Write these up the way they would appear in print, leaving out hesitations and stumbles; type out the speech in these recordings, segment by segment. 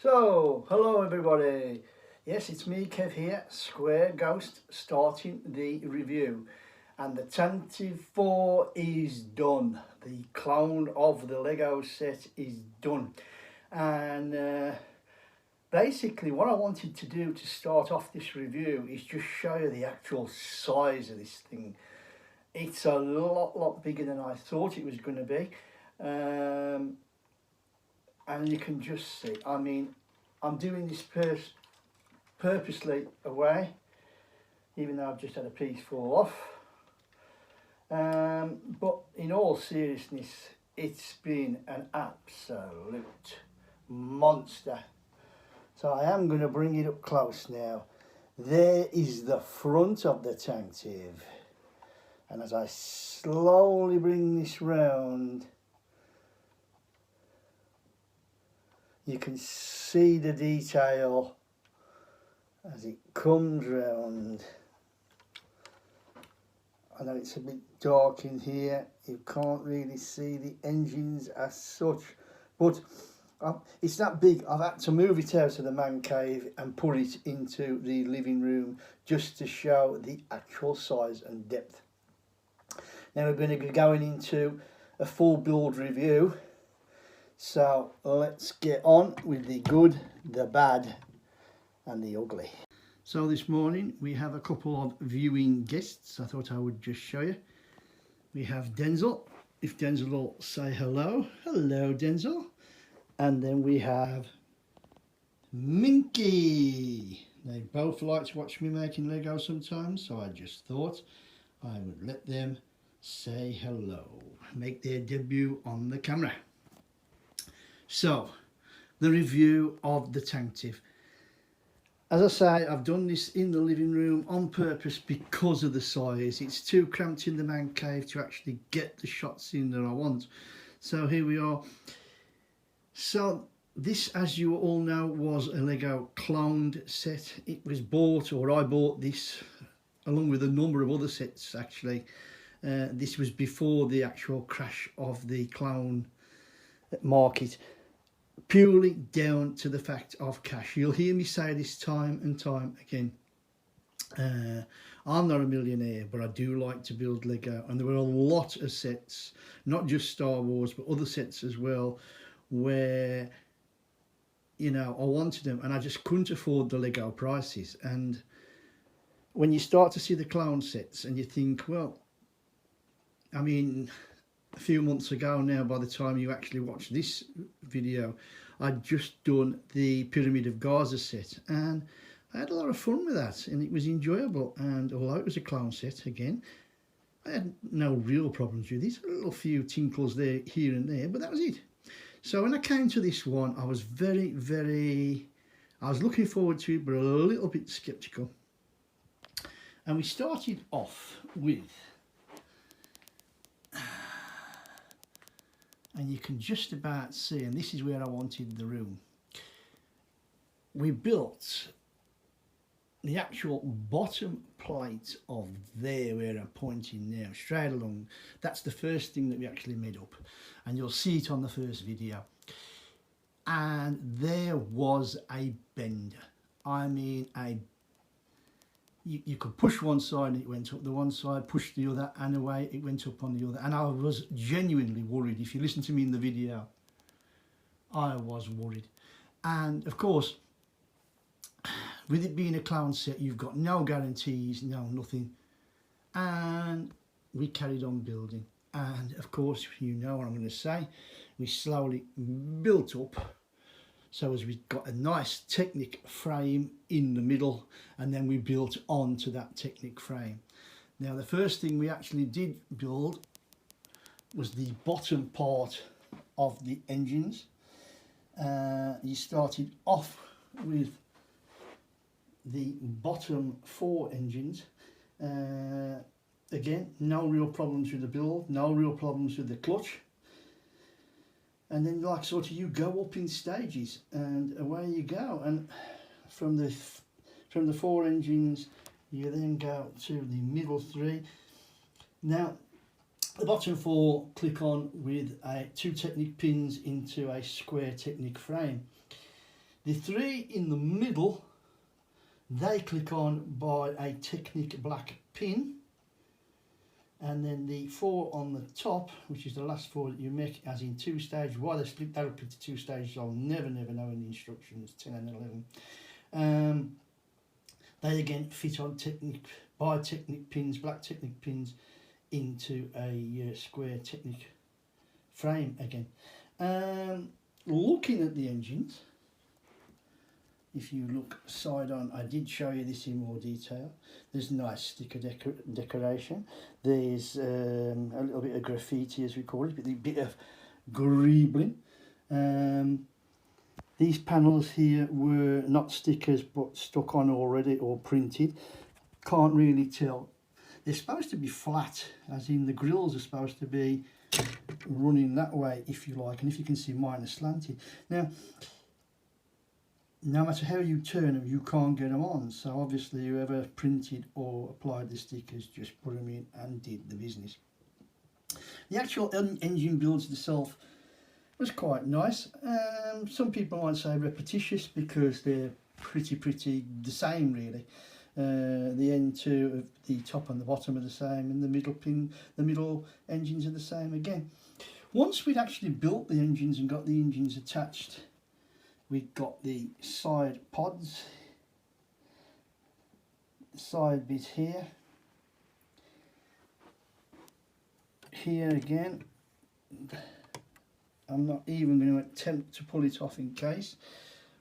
So, hello everybody. Yes, it's me, Kev here, Square Ghost, starting the review. And the Tantive 4 is done. The clone of the Lego set is done. And basically what I wanted to do to start off this review is just show you the actual size of this thing. It's a lot bigger than I thought it was going to be. And you can just see, I mean, I'm doing this purposely away, even though I've just had a piece fall off. But in all seriousness, it's been an absolute monster. So I am going to bring it up close now. There is the front of the Tantive. And as I slowly bring this round, you can see the detail as it comes round. I know it's a bit dark in here, you can't really see the engines as such, but it's that big. I've had to move it out of the man cave and put it into the living room just to show the actual size and depth. Now we're going to be going into a full build review. So let's get on with the good, the bad and the ugly. So this morning we have a couple of viewing guests. I thought I would just show you. We have Denzel, if Denzel will say hello. Hello Denzel. And then we have Minky. They both like to watch me making Lego sometimes, so I just thought I would let them say hello, make their debut on the camera. So, the review of the Tantive. As I say, I've done this in the living room on purpose because of the size. It's too cramped in the man cave to actually get the shots in that I want. So here we are. So this, as you all know, was a Lego cloned set. It was bought, or I bought this, along with a number of other sets actually. This was before the actual crash of the clone market. Purely down to the fact of cash. You'll hear me say this time and time again. I'm not a millionaire, but I do like to build Lego, and there were a lot of sets, not just Star Wars, but other sets as well, where, you know, I wanted them and I just couldn't afford the Lego prices. And when you start to see the clone sets and you think, well, I mean, a few months ago now, by the time you actually watch this video, I'd just done the Pyramid of Gaza set and I had a lot of fun with that and it was enjoyable. And although it was a clone set again, I had no real problems with it. A little few tinkles there, here and there, but that was it. So when I came to this one, I was I was looking forward to it, but a little bit skeptical. And we started off with, and you can just about see, and this is where I wanted the room. We built the actual bottom plate of there, where I'm pointing now, straight along. That's the first thing that we actually made up, and you'll see it on the first video. And there was a bender. I mean, you could push one side and it went up the one side, push the other and away it went up on the other. And I was genuinely worried. If you listen to me in the video, I was worried. And of course, with it being a clown set, you've got no guarantees, no nothing. And we carried on building. And of course, you know what I'm going to say, we slowly built up. So as we got a nice Technic frame in the middle, and then we built onto that Technic frame. Now the first thing we actually did build was the bottom part of the engines. You started off with the bottom 4 engines. Again, no real problems with the build, no real problems with the clutch. And then, like, sort of, you go up in stages and away you go. And from the 4 engines, you then go to the middle 3. Now, the bottom 4 click on with 2 Technic pins into a square Technic frame. The 3 in the middle, they click on by a Technic black pin, and then the 4 on the top, which is the last 4 that you make, as in 2 stages. Why they split that up into 2 stages, I'll never know in the instructions, 10 and 11. They again fit on Technic by Technic pins, black Technic pins, into a square Technic frame again. Looking at the engines, if you look side on, I did show you this in more detail. There's nice sticker decoration. There's a little bit of graffiti, as we call it, a bit of greebling. These panels here were not stickers but stuck on already or printed. Can't really tell. They're supposed to be flat, as in the grills are supposed to be running that way, if you like, and if you can see, mine are slanted. Now, no matter how you turn them, you can't get them on, so obviously whoever printed or applied the stickers just put them in and did the business. The actual engine builds itself was quite nice. Some people might say repetitious because they're pretty the same really. The end two of the top and the bottom are the same, and the middle engines are the same again. Once we'd actually built the engines and got the engines attached, we got the side pods, side bit here, again. I'm not even going to attempt to pull it off in case,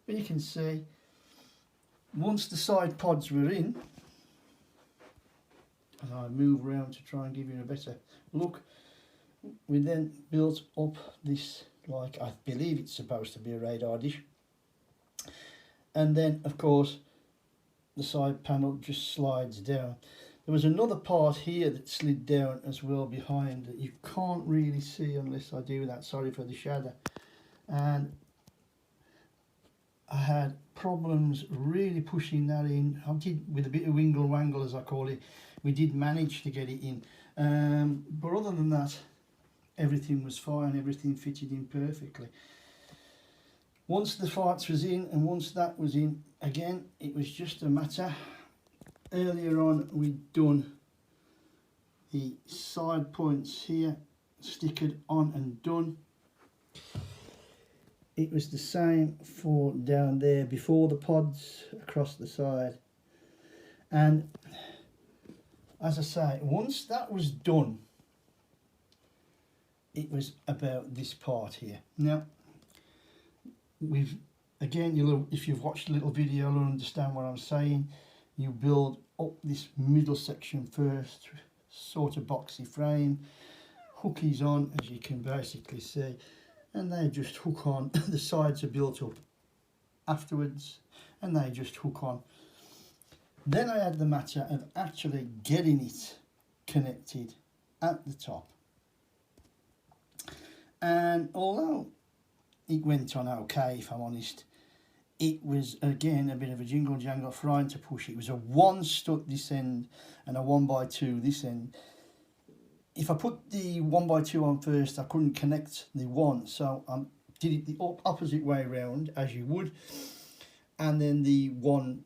but you can see once the side pods were in, and I move around to try and give you a better look, we then built up this, like I believe it's supposed to be a radar dish. And then, of course, the side panel just slides down. There was another part here that slid down as well behind that you can't really see unless I do that. Sorry for the shadow. And I had problems really pushing that in. I did, with a bit of wingle wangle, as I call it. We did manage to get it in. But other than that, everything was fine. Everything fitted in perfectly. Once the farts was in, and once that was in, again, it was just a matter. Earlier on, we'd done the side points here, stickered on and done. It was the same for down there before the pods across the side. And as I say, once that was done, it was about this part here. Now, we've, again, if you've watched a little video, you'll understand what I'm saying. You build up this middle section first, sort of boxy frame, hookies on, as you can basically see, and they just hook on. The sides are built up afterwards, and they just hook on. Then I had the matter of actually getting it connected at the top. And although it went on okay, if I'm honest, it was again a bit of a jingle jangle trying to push it. It was a 1 stud this end and a 1x2 this end. If I put the 1x2 on first, I couldn't connect the 1, so I did it the opposite way around, as you would, and then the one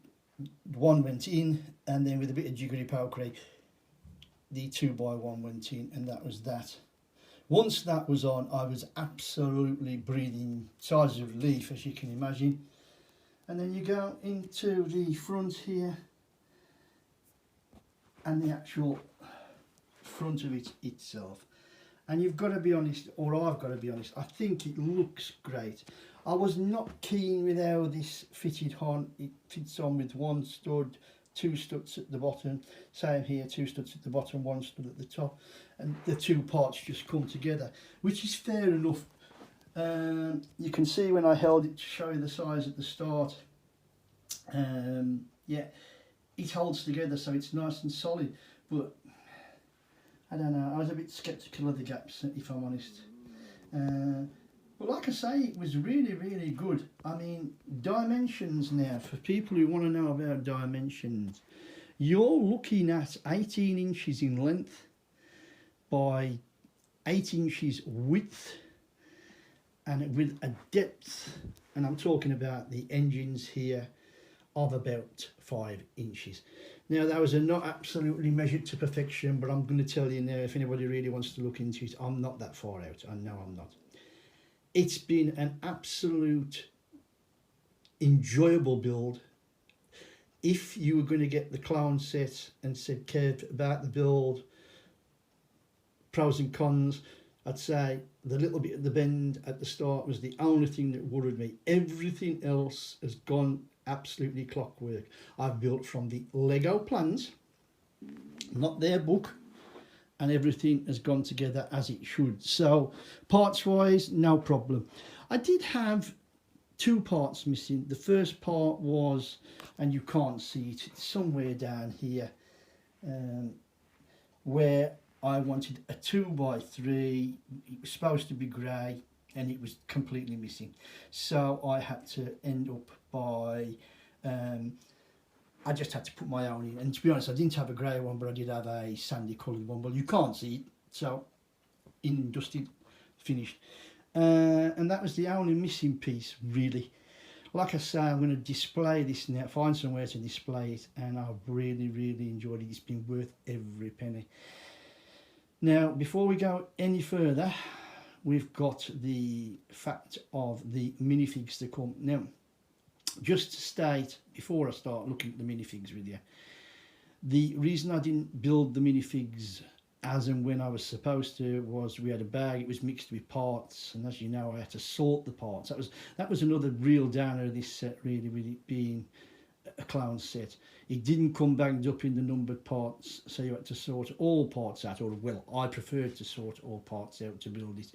went in, and then with a bit of jiggery pokery, the 2x1 went in, and that was that. Once that was on, I was absolutely breathing sighs of relief, as you can imagine. And then you go into the front here, and the actual front of it itself. And you've got to be honest, or I've got to be honest, I think it looks great. I was not keen with how this fitted on. It fits on with 1 stud, 2 studs at the bottom, same here, 2 studs at the bottom, 1 stud at the top, and the 2 parts just come together, which is fair enough. You can see when I held it to show you the size at the start, yeah, it holds together, so it's nice and solid, but I don't know, I was a bit sceptical of the gaps, if I'm honest. But like I say, it was really good. I mean, dimensions now, for people who want to know about dimensions, you're looking at 18 inches in length by 8 inches width, and with a depth, and I'm talking about the engines here, of about 5 inches. Now those are not absolutely measured to perfection, but I'm going to tell you now, if anybody really wants to look into it, I'm not that far out. I know I'm not. It's been an absolute enjoyable build. If you were going to get the clown set and said, Kev, about the build, pros and cons, I'd say the little bit at the bend at the start was the only thing that worried me. Everything else has gone absolutely clockwork. I've built from the Lego plans, not their book, and everything has gone together as it should. So parts wise, no problem. I did have 2 parts missing. The first part was, and you can't see it, it's somewhere down here, where I wanted a 2x3. It was supposed to be grey and it was completely missing. So I had to end up by, I just had to put my own in. And to be honest, I didn't have a grey one, but I did have a sandy coloured one. Well, you can't see it, so in dusted, finished. And that was the only missing piece, really. Like I say, I'm going to display this now, find somewhere to display it, and I've really, really enjoyed it. It's been worth every penny. Now, before we go any further, we've got the fact of the minifigs to come. Now, just to state, before I start looking at the minifigs with you, the reason I didn't build the minifigs as and when I was supposed to was we had a bag, it was mixed with parts, and as you know, I had to sort the parts. That was another real downer of this set, really, with it being a clown set. It didn't come bagged up in the numbered parts, so you had to sort all parts out, or well, I preferred to sort all parts out to build it,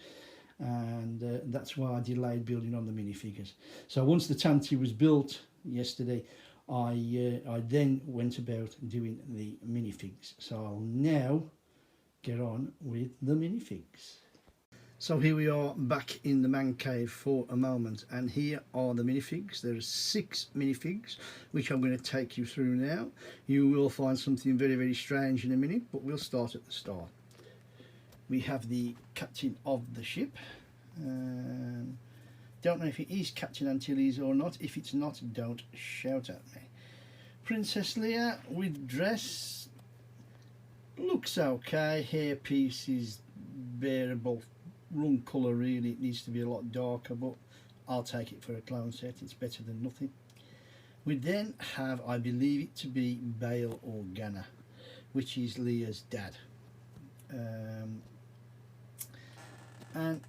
and that's why I delayed building on the minifigures. So once the Tantive was built yesterday, I then went about doing the minifigs. So I'll now get on with the minifigs. So here we are back in the man cave for a moment, and here are the minifigs. There are 6 minifigs which I'm going to take you through now. You will find something very, very strange in a minute, but we'll start at the start. We have the captain of the ship. Don't know if it is Captain Antilles or not. If it's not, don't shout at me. Princess Leia with dress, looks okay. Hairpiece is bearable. Run colour, really, it needs to be a lot darker, but I'll take it for a clown set. It's better than nothing. We then have, I believe it to be Bail Organa, which is Leia's dad. And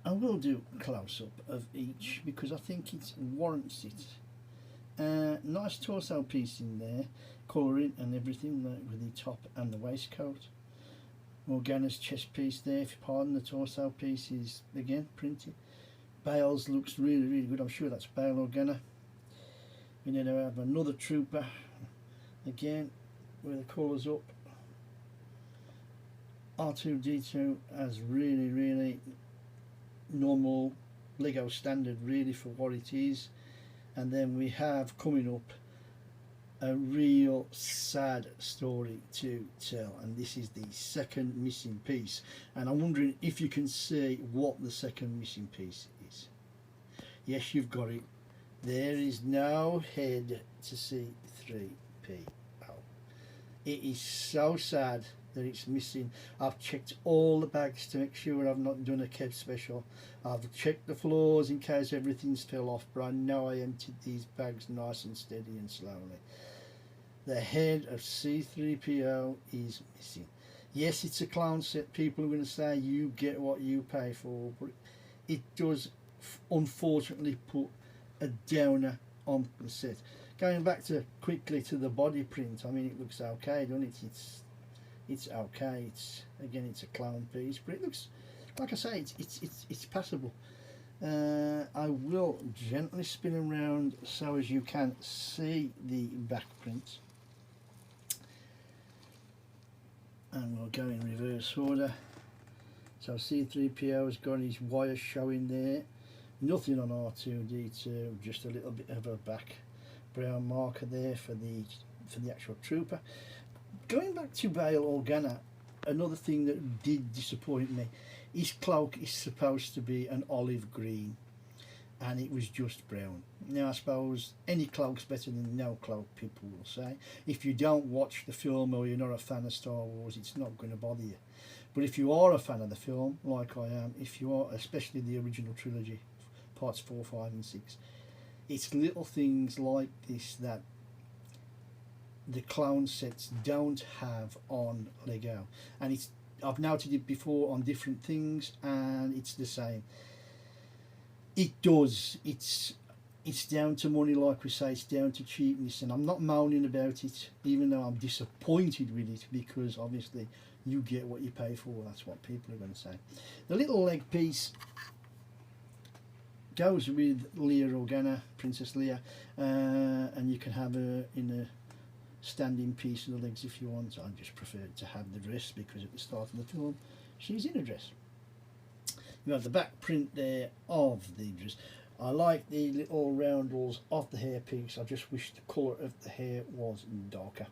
I will do a close-up of each because I think it warrants it. Nice torso piece in there, colouring and everything, with the top and the waistcoat. Organa's chest piece there, if you pardon, the torso piece is again printed. Bale's looks really, really good. I'm sure that's Bail Organa. We then have another trooper, again with the colours up. R2D2 as really, really normal Lego standard, really, for what it is. And then we have coming up a real sad story to tell, and this is the second missing piece, and I'm wondering if you can see what the second missing piece is. Yes, you've got it. There is no head to C3PO. It is so sad that it's missing. I've checked all the bags to make sure I've not done a Kev special. I've checked the floors in case everything's fell off, but I know I emptied these bags nice and steady and slowly. The head of C3PO is missing. Yes, it's a clown set. People are going to say you get what you pay for, but it does unfortunately put a downer on the set. Going back to quickly to the body print, I mean, it looks okay, doesn't it? It's okay. It's again, it's a clown piece, but it looks, like I say, it's passable. I will gently spin around so as you can see the back print, and we'll go in reverse order. So C3PO has got his wires showing there. Nothing on R2D2, just a little bit of a back brown marker there for the actual trooper. Going back to Bail Organa, another thing that did disappoint me, His cloak is supposed to be an olive green, and it was just brown. Now I suppose any cloak's better than no cloak, people will say. If you don't watch the film or you're not a fan of Star Wars, it's not going to bother you. But if you are a fan of the film, like I am, if you are, especially the original trilogy, parts 4, 5 and 6, it's little things like this that the clown sets don't have on Lego. And it's, I've noted it before on different things, and it's the same. It does. It's down to money, like we say. It's down to cheapness, and I'm not moaning about it, even though I'm disappointed with it, because obviously you get what you pay for. That's what people are going to say. The little leg piece goes with Leia Organa, Princess Leia, and you can have her in a standing piece of the legs if you want. I just prefer to have the dress, because at the start of the film she's in a dress. You have the back print there of the dress. I like the little roundels of the hair piece. I just wish the colour of the hair was darker.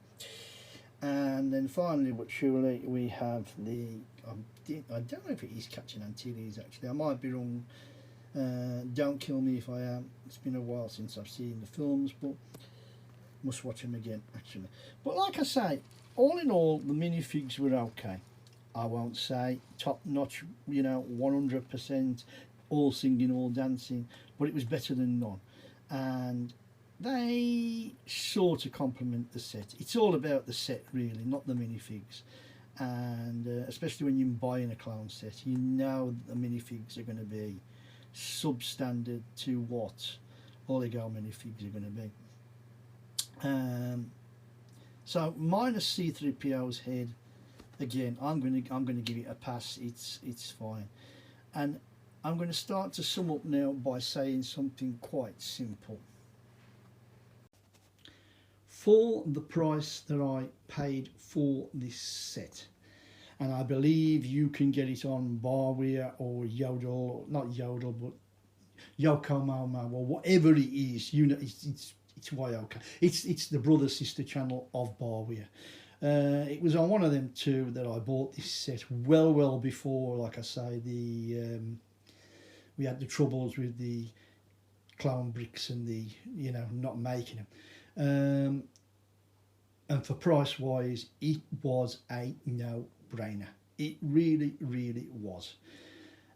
And then finally but surely we have the, I don't know if it is Captain Antilles actually, I might be wrong. Don't kill me if I am. It's been a while since I've seen the films, but must watch them again actually. But like I say, all in all the minifigs were okay. I won't say top notch, you know, 100% all singing, all dancing, but it was better than none. And they sort of complement the set. It's all about the set really, not the minifigs. And especially when you're buying a clown set, you know the minifigs are going to be substandard to what Lego minifigs are going to be. So minus C3PO's head. Again, I'm going to give it a pass. It's fine, and I'm going to start to sum up now by saying something quite simple. For the price that I paid for this set, and I believe you can get it on Barware or Yodel, not Yodel, but Yokomomo or whatever it is. You know, it's Yoka. It's the brother sister channel of Barware. It was on one of them two that I bought this set well before, like I say, the we had the troubles with the clown bricks and the, you know, not making them. And for price wise, it was a no-brainer. It really was.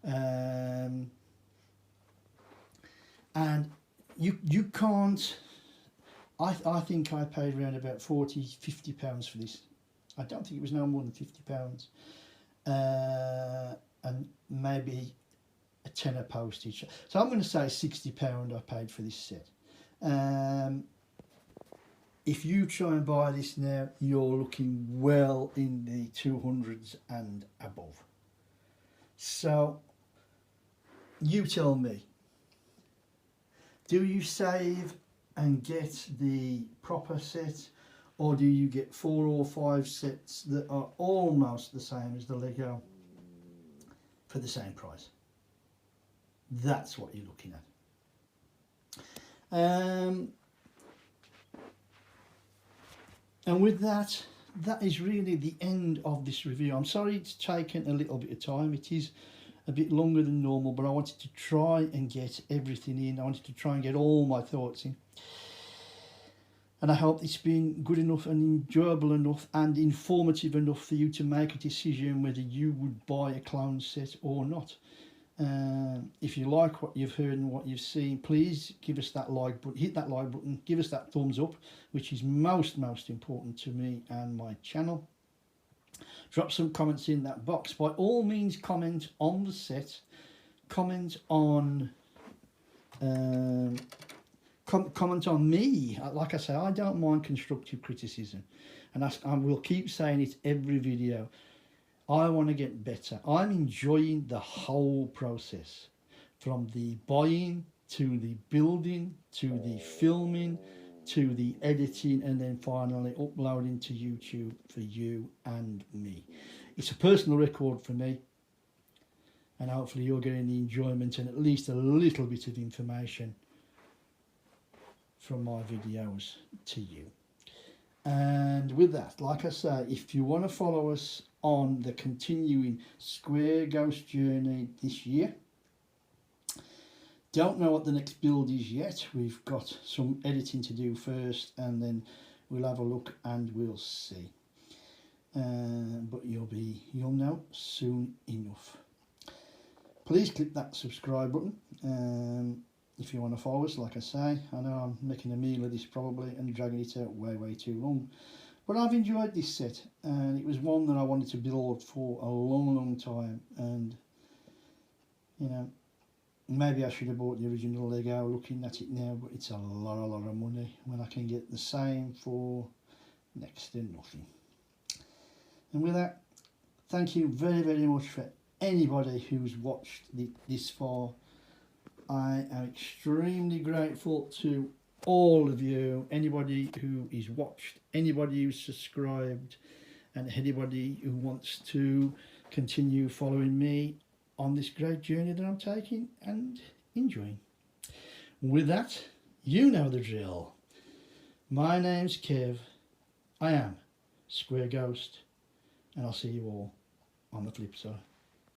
And you can't. I think I paid around about £40–50 for this. I don't think it was no more than £50. And maybe a tenner postage. So I'm going to say £60 I paid for this set. If you try and buy this now, you're looking well in the 200s and above. So you tell me, do you save and get the proper set, or do you get 4 or 5 sets that are almost the same as the Lego for the same price? That's what you're looking at. And with that, that is really the end of this review. I'm sorry it's taken a little bit of time. It is a bit longer than normal, but I wanted to try and get everything in. I wanted to try and get all my thoughts in. And I hope it's been good enough and enjoyable enough and informative enough for you to make a decision whether you would buy a clown set or not. If you like what you've heard and what you've seen, please give us that like button, hit that like button, give us that thumbs up, which is most important to me and my channel. Drop some comments in that box. By all means, comment on the set, comment on comment on me. Like I say, I don't mind constructive criticism, and I will keep saying it every video. I want to get better. I'm enjoying the whole process, from the buying to the building to the filming to the editing, and then finally uploading to YouTube for you and me. It's a personal record for me, and hopefully you're getting the enjoyment and at least a little bit of information from my videos to you. And with that, like I say, if you want to follow us on the continuing Square Ghost journey this year, don't know what the next build is yet. We've got some editing to do first, and then we'll have a look and we'll see. But you'll know soon enough. Please click that subscribe button if you want to follow us. Like I say, I know I'm making a meal of this probably and dragging it out way too long, but I've enjoyed this set, and it was one that I wanted to build for a long time. And you know, maybe I should have bought the original Lego looking at it now, but it's a lot of money when I can get the same for next to nothing. And with that, thank you very much for anybody who's watched this far. I am extremely grateful to all of you, anybody who is watched, anybody who's subscribed, and anybody who wants to continue following me on this great journey that I'm taking and enjoying. With that, you know the drill. My name's Kev. I am Square Ghost, and I'll see you all on the flip side.